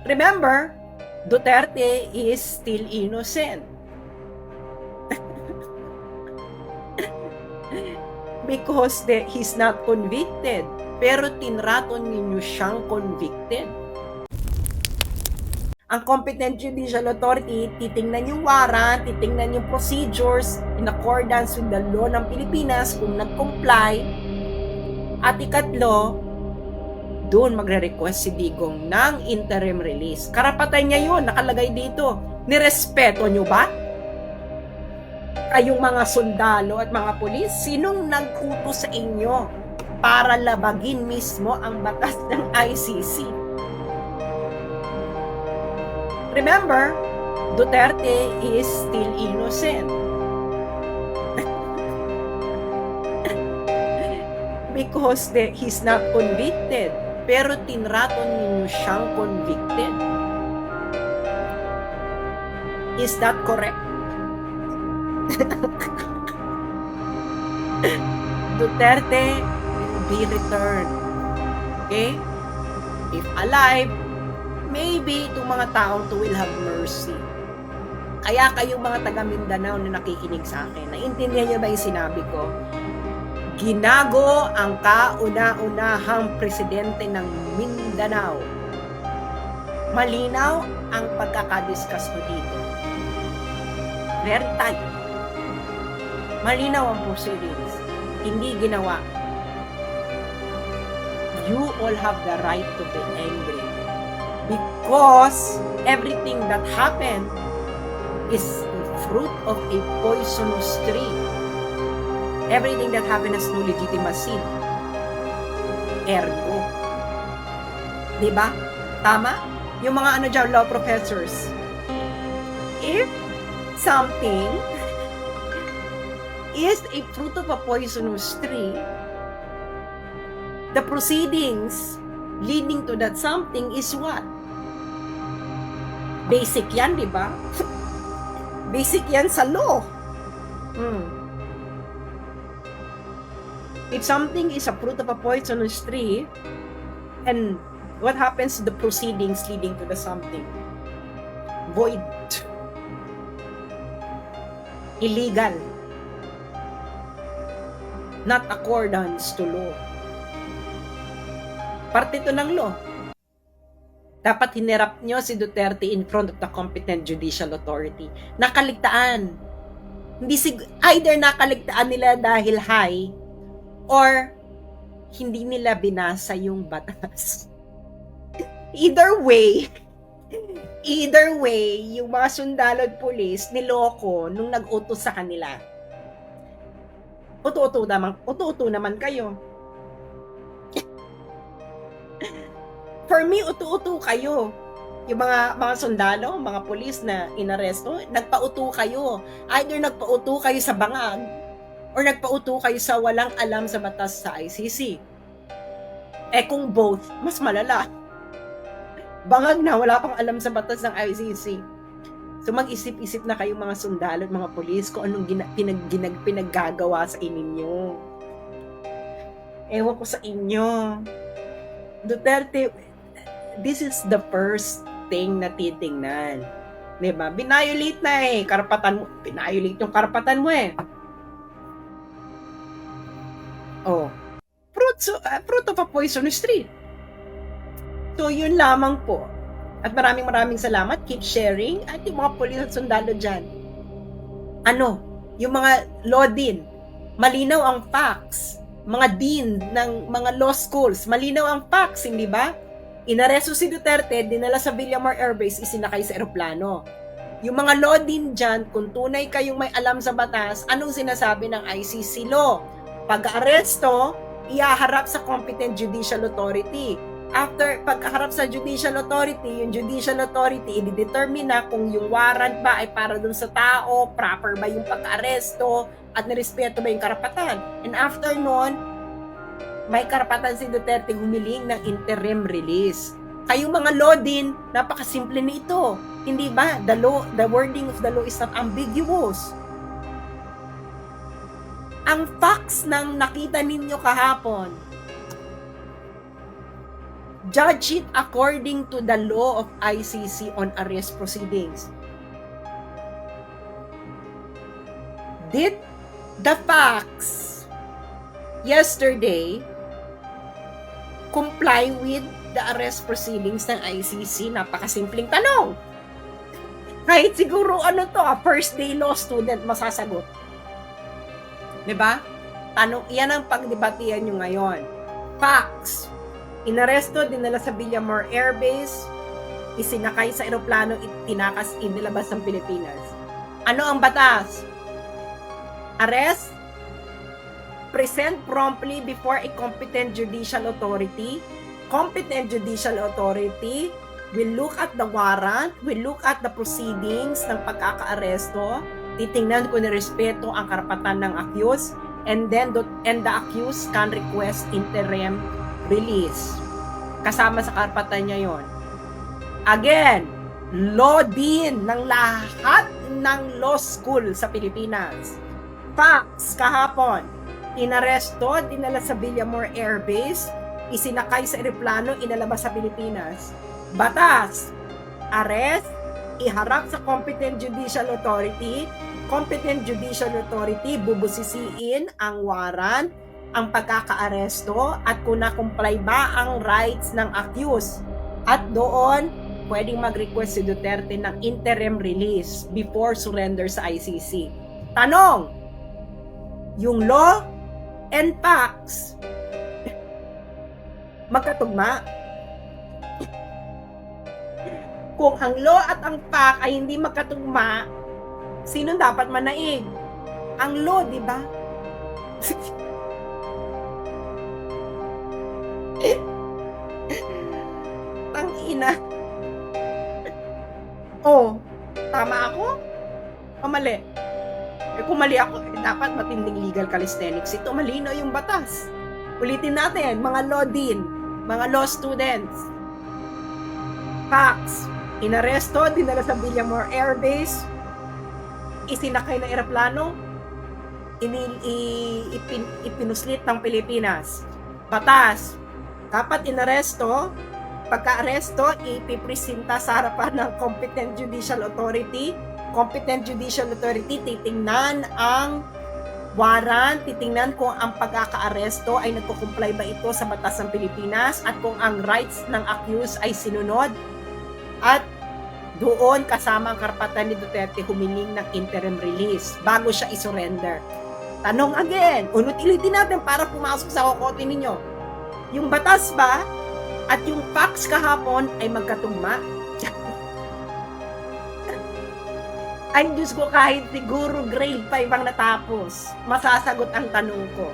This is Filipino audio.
Remember, Duterte is still innocent. Because he's not convicted. Pero tinraton ninyo siyang convicted. Ang competent judicial authority, titingnan yung warrant, titingnan yung procedures in accordance with the law ng Pilipinas kung nag-comply. At ikatlo, doon magre-request si Digong ng interim release. Karapatan niya yun, nakalagay dito. Nirespeto nyo ba? Kayong mga sundalo at mga pulis, sinong nag-utos sa inyo para labagin mismo ang batas ng ICC? Remember, Duterte is still innocent. Because he's not convicted. Pero tinraton ninyo siyang convicted. Is that correct? Duterte will be returned. Okay? If alive, maybe itong mga taong to will have mercy. Kaya kayong mga taga Mindanao na nakikinig sa akin, naintindihan niyo ba yung sinabi ko? Ginago ang kauna-unahang presidente ng Mindanao. Malinaw ang pagkakadiscuss mo dito. Very tight. Malinaw ang proceedings. Hindi ginawa. You all have the right to be angry. Because everything that happened is the fruit of a poisonous tree. Everything that happened has no legitimacy. Ergo. Diba? Tama? Yung mga ano dyan, law professors. If something is a fruit of a poisonous tree, the proceedings leading to that something is what? Basic yan, di ba? Basic yan sa law. If something is a fruit of a poisonous tree, and what happens to the proceedings leading to the something? Void. Illegal. Not accordance to law. Parte ito ng law. Dapat hinirap nyo si Duterte in front of the competent judicial authority. Nakaligtaan. Either nakaligtaan nila dahil high or hindi nila binasa yung batas. Either way, yung mga sundalo at pulis niloko nung nag-utos sa kanila. Uto-uto naman kayo. For me, uto-uto kayo. Yung mga sundalo, mga pulis na inaresto, nagpauto kayo. Either nagpauto kayo sa bangag or nagpauto kayo sa walang alam sa batas sa ICC. Kung both, mas malala. Bangag na, wala pang alam sa batas ng ICC. So mag-isip-isip na kayong mga sundalo at mga pulis kung anong pinaggagawa sa ininyo. Ewan ko sa inyo. Duterte, this is the first thing na titingnan. Diba? Binayolate na karapatan mo. Binayolate yung karapatan mo Oh. Fruit of a poisonous tree. So, yun lamang po. At maraming salamat. Keep sharing. At yung mga pulis at sundalo dyan. Yung mga law din. Malinaw ang facts. Mga dean ng mga law schools. Malinaw ang facts, hindi ba? Inaresto si Duterte, dinala sa Villamor Air Base, isinakay sa eroplano. Yung mga law din dyan, kung tunay kayong may alam sa batas, anong sinasabi ng ICC law? Pag-aresto, ihaharap sa competent judicial authority. After pagkaharap sa judicial authority, yung judicial authority i-determine na kung yung warrant ba ay para dun sa tao, proper ba yung pagka-aresto, at nirespeto ba yung karapatan. And after nun, may karapatan si Duterte humiling ng interim release. Kayong mga law din, napakasimple nito. Hindi ba? The wording of the law is not ambiguous. Ang facts ng nakita ninyo kahapon, Judge it according to the law of ICC on arrest proceedings. Did the facts yesterday comply with the arrest proceedings ng ICC? Napakasimpleng tanong. Kahit siguro first day law student masasagot. Diba? Tanong, yan ang pagdebatihan nyo ngayon. Facts. Inaresto, dinala sa Villamor Air Base, isinakay sa eroplano, itinakas, inilabas ng Pilipinas. Ano ang batas? Arrest, present promptly before a competent judicial authority. Competent judicial authority will look at the warrant, will look at the proceedings ng pagkakaaresto, titingnan kung nirespeto ang karapatan ng accused, and the accused can request interim release. Kasama sa karapatan niya yon. Again, law din ng lahat ng law school sa Pilipinas. Facts, kahapon, inaresto, dinala sa Villamor Air Base, isinakay sa eroplano, inalabas sa Pilipinas. Batas, arrest, iharap sa competent judicial authority, bubusisiin ang warrant, ang pagkakaaresto, at kung na-comply ba ang rights ng accused. At doon, pwedeng mag-request si Duterte ng interim release before surrender sa ICC. Tanong, yung law and facts, magkatugma? Kung ang law at ang fact ay hindi magkatugma, sino dapat manaig? Ang law, di ba? Tangina. Oh, tama ako? O mali? Kung mali ako, dapat matinding legal calisthenics. Ito, malino yung batas. Ulitin natin, mga law din, mga law students. Facts. Inaresto, dinala sa Villamor Air Base, isinakay ng eroplano, ipinuslit ng Pilipinas. Batas. Dapat inaresto, pagka-aresto, ipipresenta sa harapan ng competent judicial authority. Competent judicial authority, titingnan ang warrant, titingnan kung ang pagkaka-aresto ay nagko-comply ba ito sa batas ng Pilipinas at kung ang rights ng accused ay sinunod. At doon kasama ang karapatan ni Duterte humiling ng interim release bago siya isurrender. Tanong again, ulit-ulitin natin para pumasok sa kokote ninyo. Yung batas ba at yung facts kahapon ay magkatugma? Ay Diyos ko, kahit siguro grade 5 ang natapos, masasagot ang tanong ko.